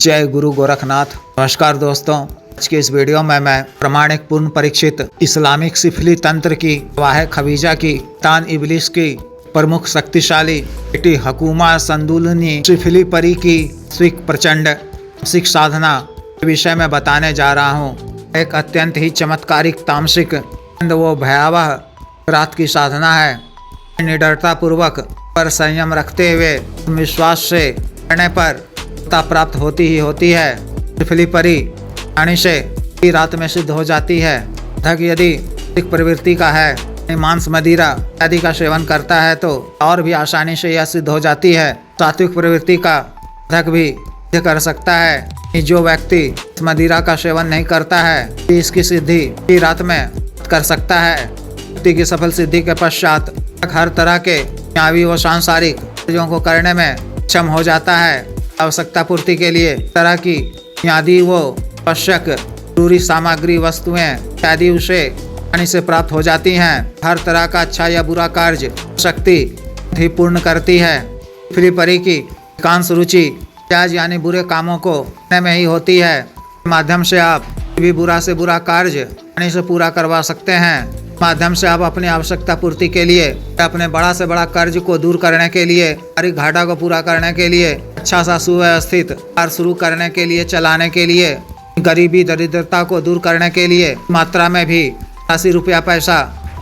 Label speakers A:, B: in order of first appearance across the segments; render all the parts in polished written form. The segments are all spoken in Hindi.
A: जय गुरु गोरखनाथ। नमस्कार दोस्तों, आज के इस वीडियो में मैं प्रमाणिक पूर्ण परीक्षित इस्लामिक सिफली तंत्र की वाह खबीजा की तान इबलिस की प्रमुख शक्तिशाली बेटी हकूमा संदुलनी सिफली परी की स्विक प्रचंड तामसिक साधना के विषय में बताने जा रहा हूँ। एक अत्यंत ही चमत्कारिक तामसिक वो भयावह रात की साधना है। निडरता पूर्वक पर संयम रखते हुए विश्वास से करने पर प्राप्त होती ही होती है। सिफली परी पानी से ही रात में सिद्ध हो जाती है। धक यदि सात्विक प्रवृत्ति का है, मांस मदिरा आदि का सेवन करता है तो और भी आसानी से यह सिद्ध हो जाती है। सात्विक प्रवृत्ति का धक भी सिद्ध कर सकता है। जो व्यक्ति मदिरा का सेवन नहीं करता है इसकी सिद्धि ही रात में कर सकता है। व्यक्ति की सफल सिद्धि के पश्चात हर तरह के मानवीय व सांसारिक चीजों को करने में सक्षम हो जाता है। आवश्यकता पूर्ति के लिए तरह की बुनियादी व आवश्यक जरूरी सामग्री वस्तुएं आदि उसे आसानी से प्राप्त हो जाती हैं। हर तरह का अच्छा या बुरा कार्य शक्ति ही पूर्ण करती है। सिफली परी की अधिकांश रुचि जायज यानी बुरे कामों को करने में ही होती है। माध्यम से आप भी बुरा से बुरा कार्य आसानी से पूरा करवा सकते हैं। माध्यम से आप अपनी आवश्यकता पूर्ति के लिए, अपने बड़ा से बड़ा कर्ज को दूर करने के लिए, हर घाटा को पूरा करने के लिए, अच्छा सा सुव्यवस्थित कार्य शुरू करने के लिए, चलाने के लिए, गरीबी दरिद्रता को दूर करने के लिए मात्रा में भी राशि रुपया पैसा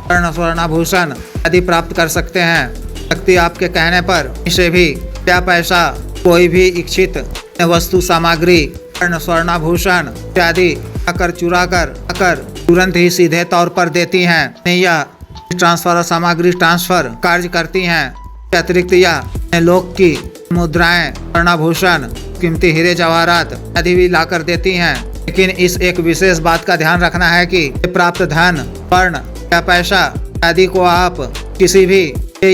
A: स्वर्णाभूषण आदि प्राप्त कर सकते हैं। शक्ति आपके कहने पर इसे भी रुपया पैसा कोई भी इच्छित वस्तु सामग्री स्वर्णाभूषण इत्यादि आकर चुरा कर तुरंत ही सीधे तौर पर देती हैं। यह ट्रांसफर सामग्री ट्रांसफर कार्य करती हैं। अतिरिक्त यह लोक की मुद्राएं स्वर्णाभूषण कीमती हीरे जवाहरात आदि भी लाकर देती हैं। लेकिन इस एक विशेष बात का ध्यान रखना है कि प्राप्त धन वर्ण या पैसा आदि को आप किसी भी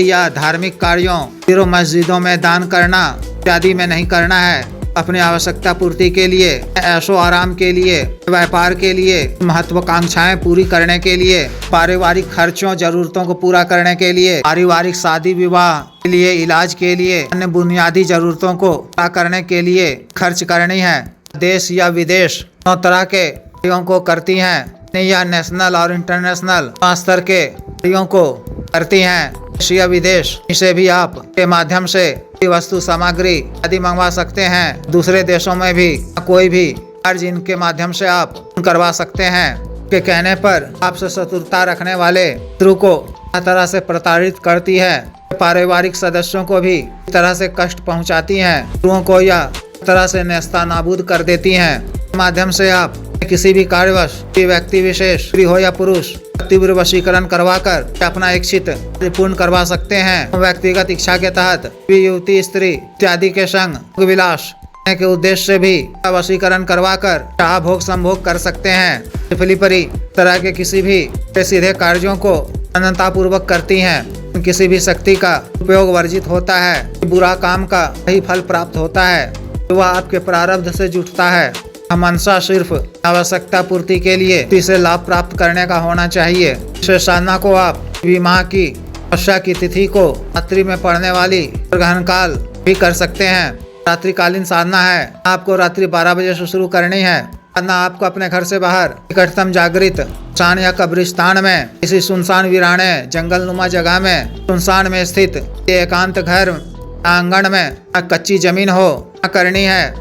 A: या धार्मिक कार्यों मंदिरों मस्जिदों में दान करना इत्यादि में नहीं करना है। अपनी आवश्यकता पूर्ति के लिए, ऐशो आराम के लिए, व्यापार के लिए, महत्वाकांक्षाएं पूरी करने के लिए, पारिवारिक खर्चों जरूरतों को पूरा करने के लिए, पारिवारिक शादी विवाह के लिए, इलाज के लिए, अन्य बुनियादी जरूरतों को पूरा करने के लिए खर्च करनी है। देश या विदेश दोनों तरह के कार्यों को करती हैं या नेशनल और इंटरनेशनल स्तर के कार्यों को करती हैं। या विदेश इसे भी आप के माध्यम से वस्तु सामग्री आदि मंगवा सकते हैं। दूसरे देशों में भी कोई भी कार्य इनके माध्यम से आप करवा सकते हैं। के कहने पर आपसे शत्रुता रखने वाले शत्रु को तरह से प्रताड़ित करती है। पारिवारिक सदस्यों को भी इस तरह से कष्ट पहुंचाती हैं। शत्रुओं को यह तरह से नेस्ता नाबूद कर देती हैं। माध्यम से आप किसी भी कार्यवश व्यक्ति विशेष स्त्री हो या पुरुष तीव्र वशीकरण करवाकर अपना इच्छित पूर्ण करवा सकते हैं। व्यक्तिगत इच्छा के तहत युवती स्त्री इत्यादि के संग विलास के उद्देश्य से भी वशीकरण करवाकर चाह भोग संभोग कर सकते हैं। सिफली परी तरह के किसी भी सीधे कार्यों को अनंता पूर्वक करती हैं। किसी भी शक्ति का उपयोग वर्जित होता है। बुरा काम का सही फल प्राप्त होता है। वह आपके प्रारब्ध से जुटता है। मनसा सिर्फ आवश्यकता पूर्ति के लिए इसे लाभ प्राप्त करने का होना चाहिए। इस साधना को आप माह की वर्षा की तिथि को रात्रि में पड़ने वाली ग्रहण काल भी कर सकते हैं। रात्रिकालीन साधना है। आपको रात्रि 12 बजे से शुरू करनी है। साधना आपको अपने घर से बाहर निकटतम जागृत स्थान या कब्रिस्तान में, किसी सुनसान वीराने जंगलनुमा जगह में, सुनसान में स्थित एकांत घर आंगन में, कच्ची जमीन हो करनी है।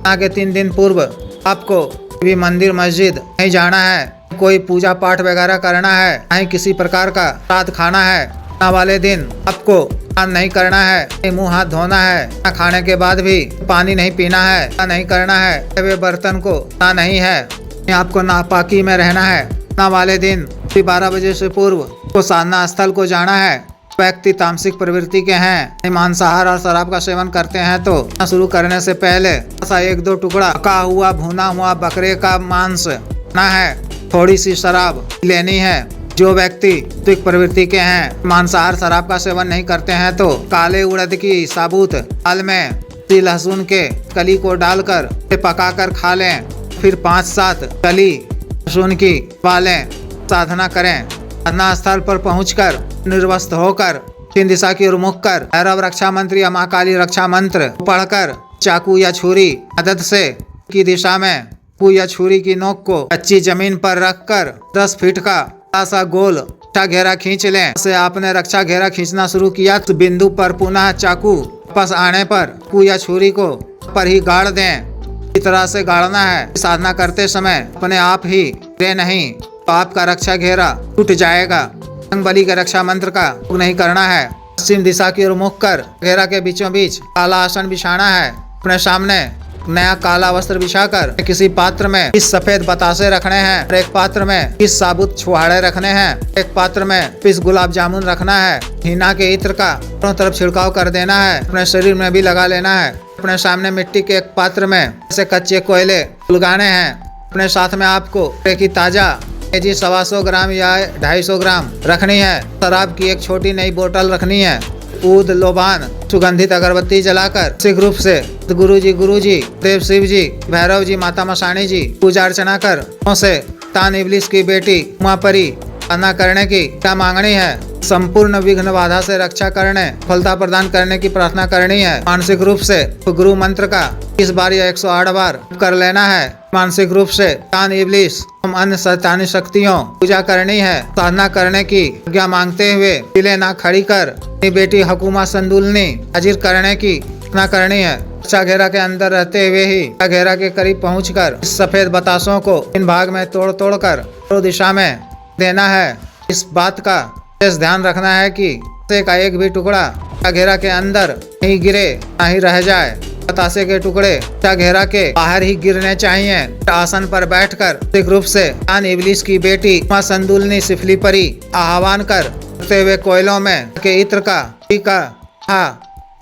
A: आगे 3 दिन पूर्व आपको भी मंदिर मस्जिद नहीं जाना है। कोई पूजा पाठ वगैरह करना है, नहीं किसी प्रकार का श्राद्ध खाना है। वाले दिन आपको स्नान नहीं करना है, मुंह हाथ धोना है। खाने के बाद भी पानी नहीं पीना है, नहीं करना है। वे बर्तन को ना नहीं है। आपको नापाकी में रहना है। वाले दिन 12 बजे से पूर्व को साधना स्थल को जाना है। व्यक्ति तामसिक प्रवृत्ति के हैं, मांसाहार और शराब का सेवन करते हैं तो शुरू करने से पहले ऐसा 1-2 टुकड़ा पका हुआ भुना हुआ बकरे का मांस ना है, थोड़ी सी शराब लेनी है। जो व्यक्ति सात्विक प्रवृत्ति के हैं, मांसाहार शराब का सेवन नहीं करते हैं तो काले उड़द की साबुत दाल में लहसुन के कली को डालकर पकाकर खा लें। फिर 5-7 कली लहसुन की वालें साधना करें। साधना स्थल पर पहुंचकर निर्वस्त्र होकर दक्षिण दिशा की ओर मुख कर भैरव रक्षा मंत्र या माँ काली रक्षा मंत्र पढ़कर चाकू या छुरी मदद से की दिशा में चाकू या छुरी की नोक को कच्ची जमीन पर रखकर 10 फीट का सा गोल रक्षा घेरा खींच लें। से आपने रक्षा घेरा खींचना शुरू किया तो बिंदु पर पुनः चाकू वापस आने पर चाकू या छुरी को पर ही गाड़ दें। इस तरह से गाड़ना है। साधना करते समय अपने आप ही गिरे नहीं तो आपका रक्षा घेरा टूट जाएगा। बजरंगबली के रक्षा मंत्र का उपयोग नहीं करना है। पश्चिम दिशा की ओर मुख कर घेरा के बीचों बीच काला आसन बिछाना है। अपने सामने नया काला वस्त्र बिछाकर किसी पात्र में इस सफेद बतासे रखने हैं। एक पात्र में इस साबुत छुहाड़े रखने हैं। एक पात्र में इस गुलाब जामुन रखना है। हिना के इत्र का दोनों तरफ छिड़काव कर देना है। अपने शरीर में भी लगा लेना है। अपने सामने मिट्टी के एक पात्र में ऐसे कच्चे कोयले उलगाने हैं। अपने साथ में आपको की ताजा जी 125 ग्राम या 250 ग्राम रखनी है। शराब की एक छोटी नई बोतल रखनी है। ऊद लोबान सुगंधित अगरबत्ती जलाकर सिख रूप से गुरु जी देव शिव जी भैरव जी माता मसाणी जी पूजा अर्चना कर से तान इबलिस की बेटी उमापरी साधना करने की क्या मांगनी है। संपूर्ण विघ्न बाधा से रक्षा करने फलता प्रदान करने की प्रार्थना करनी है। मानसिक रूप से गुरु मंत्र का 20 बार या 108 बार कर लेना है। मानसिक रूप से तान इबलिस अन्य शैतानी शक्तियों पूजा करनी है। साधना करने की आज्ञा मांगते हुए दिले ना खड़ी कर अपनी बेटी हकुमा संदुलनी हाजिर करने की प्रार्थना करनी है। रक्षा घेरा के अंदर रहते हुए ही घेरा के करीब पहुंचकर इस सफेद बतासों को इन भाग में तोड़ कर दिशा में देना है। इस बात का विशेष ध्यान रखना है कि का एक भी टुकड़ा घेरा के अंदर नहीं गिरे ना ही रह जाए। बतासे के टुकड़े घेरा के बाहर ही गिरने चाहिए। आसन पर बैठकर सिख रूप से तान इबलिस की बेटी मां संदुलनी सिफली परी आह्वान करते हुए कोयलों में के इत्र का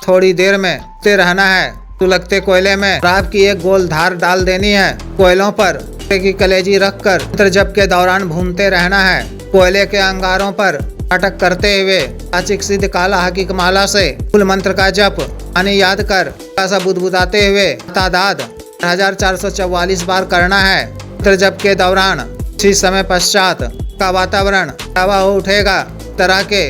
A: थोड़ी देर में रहना है। सुलगते कोयले में शराब की एक गोल धार डाल देनी है। कोयलों पर की कलेजी रखकर मंत्र जप के दौरान भूनते रहना है। कोयले के अंगारों पर अटक करते हुए आचिक सिद्ध काला हकीक माला से मूल मंत्र का जप पानी याद कर ऐसा बुदबुदाते हुए तादाद 1444 बार करना है। मंत्र जप के दौरान इसी समय पश्चात का वातावरण हवा हो उठेगा। तरह के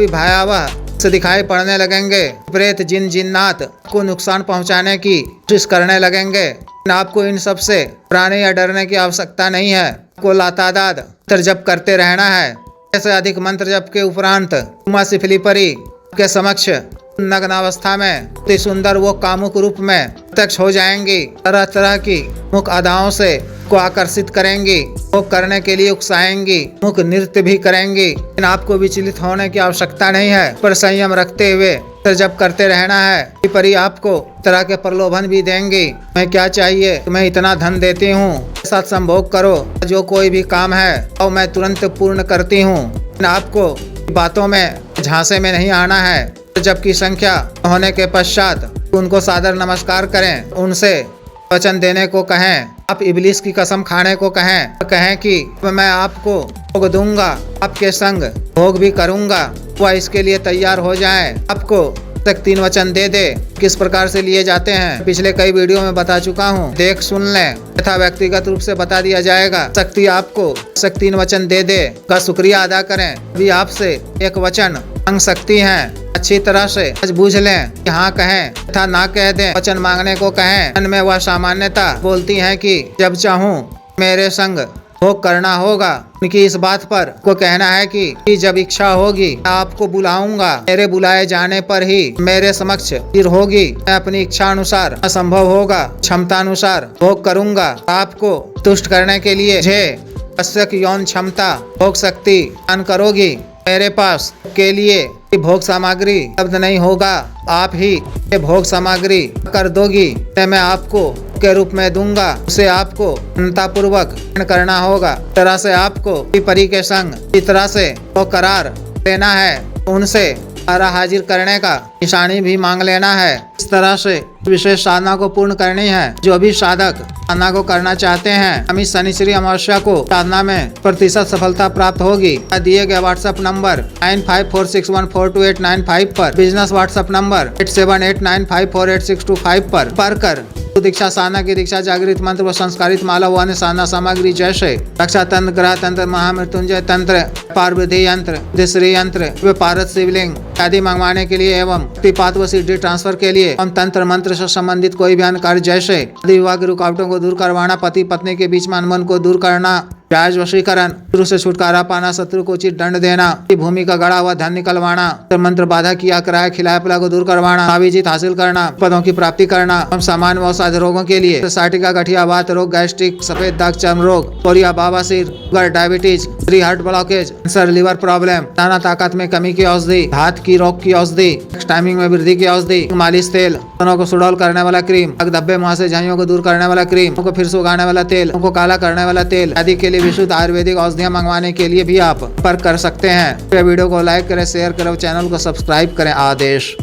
A: भयावह से दिखाई पड़ने लगेंगे। प्रेत जिन जिन्नात को नुकसान पहुंचाने की कोशिश करने लगेंगे। आपको इन सब से डराने या डरने की आवश्यकता नहीं है। को लातादाद मंत्र जप करते रहना है। ऐसे अधिक मंत्र जप के उपरांत उमा सिफली परी के समक्ष नग्नावस्था में अति सुंदर वो कामुक रूप में प्रत्यक्ष हो जाएंगी। तरह तरह की मुख अदाओं से को आकर्षित करेंगी। वो करने के लिए उकसाएंगी। मुख नृत्य भी करेंगी। इन आपको विचलित होने की आवश्यकता नहीं है, पर संयम रखते हुए जप करते रहना है। परी आपको तरह के प्रलोभन भी देंगी। मैं क्या चाहिए, तुम्हें इतना धन देती हूँ, साथ संभोग करो, जो कोई भी काम है और मैं तुरंत पूर्ण करती हूँ। आपको बातों में झांसे में नहीं आना है। जबकि संख्या होने के पश्चात उनको सादर नमस्कार करें। उनसे वचन देने को कहें। आप इबलिस की कसम खाने को कहें कि मैं आपको भोग दूंगा, आपके संग भोग भी करूंगा। वह इसके लिए तैयार हो जाएं। आपको तक 3 वचन दे दे। किस प्रकार से लिए जाते हैं पिछले कई वीडियो में बता चुका हूं, देख सुन लें तथा व्यक्तिगत रूप से बता दिया जाएगा। शक्ति आपको 3 वचन दे दे का शुक्रिया अदा करें। अभी आपसे एक वचन मांग सकती हैं। अच्छी तरह से आज बूझ लें कि हाँ कहें तथा ना कह दें। वचन मांगने को कहें। मन में वह सामान्यता बोलती है कि जब चाहूँ मेरे संग भोग करना होगा। उनकी इस बात पर को कहना है कि जब इच्छा होगी आपको बुलाऊंगा। मेरे बुलाए जाने पर ही मेरे समक्ष फिर होगी। मैं अपनी इच्छा अनुसार असंभव होगा क्षमता अनुसार भोग करूंगा। आपको तुष्ट करने के लिए मुझे आवश्यक यौन क्षमता भोग शक्ति दान करोगी। मेरे पास के लिए भोग सामग्री उपलब्ध नहीं होगा, आप ही ये भोग सामग्री कर दोगी। मैं आपको के रूप में दूंगा। उसे आपको पूर्वक करना होगा। तरह से आपको परी के संग इस तरह से वो करार लेना है। उनसे हाजिर करने का निशानी भी मांग लेना है। इस तरह से विशेष साधना को पूर्ण करनी है। जो भी साधक साधना को करना चाहते हैं, हम इस शनिश्री अमावस्या को साधना में प्रतिशत सफलता प्राप्त होगी। दिए गए व्हाट्सएप नंबर 9546142895 पर, बिजनेस व्हाट्सएप नंबर 8789548625 पर कर दीक्षा साधना की दीक्षा जागृत मंत्र व संस्कारित माला व अन्य साधना सामग्री जैसे रक्षा तंत्र, ग्रह तंत्र, महामृत्युंजय तंत्र, पार्वती यंत्र, दिश्री यंत्र व पारद शिवलिंग आदि मंगवाने के लिए एवं पिपात व सिद्धि ट्रांसफर के लिए एवं तंत्र मंत्र से संबंधित कोई भी अन्य कार्य जैसे शादी विवाह की रुकावटों को दूर करवाना, पति पत्नी के बीच में अनबन को दूर करना, ब्याज वशीकरण, शत्रु से छुटकारा पाना, शत्रु को उचित दंड देना, भूमि का गड़ा हुआ धन निकलवाना, मंत्र बाधा किया कराया खिलाया पिला को दूर करवाना, अभिजीत हासिल करना, पदों की प्राप्ति करना, एवं सामान्य व असाध्य रोगों के लिए साइटिका, गठिया, वात रोग, गैस्ट्रिक, सफेद दाग, चर्म रोग, कोरिया, बाबासीर, sugar, diabetes, heart blockage, cancer, liver problem, दाना ताकत में कमी की औषधि, हाथ की रोग की औषधि, टाइमिंग में वृद्धि की औषधि, मालिश तेल, स्तनों को सुडौल करने वाला क्रीम, धब्बे मुंह से झाइयों को दूर करने वाला क्रीम, को फिर सुखाने वाला तेल, को काला करने वाला तेल आदि के लिए विशुद्ध आयुर्वेदिक औषधियां मंगवाने के लिए भी आप संपर्क कर सकते हैं। वीडियो को लाइक करें, शेयर करें, चैनल को सब्सक्राइब करें। आदेश।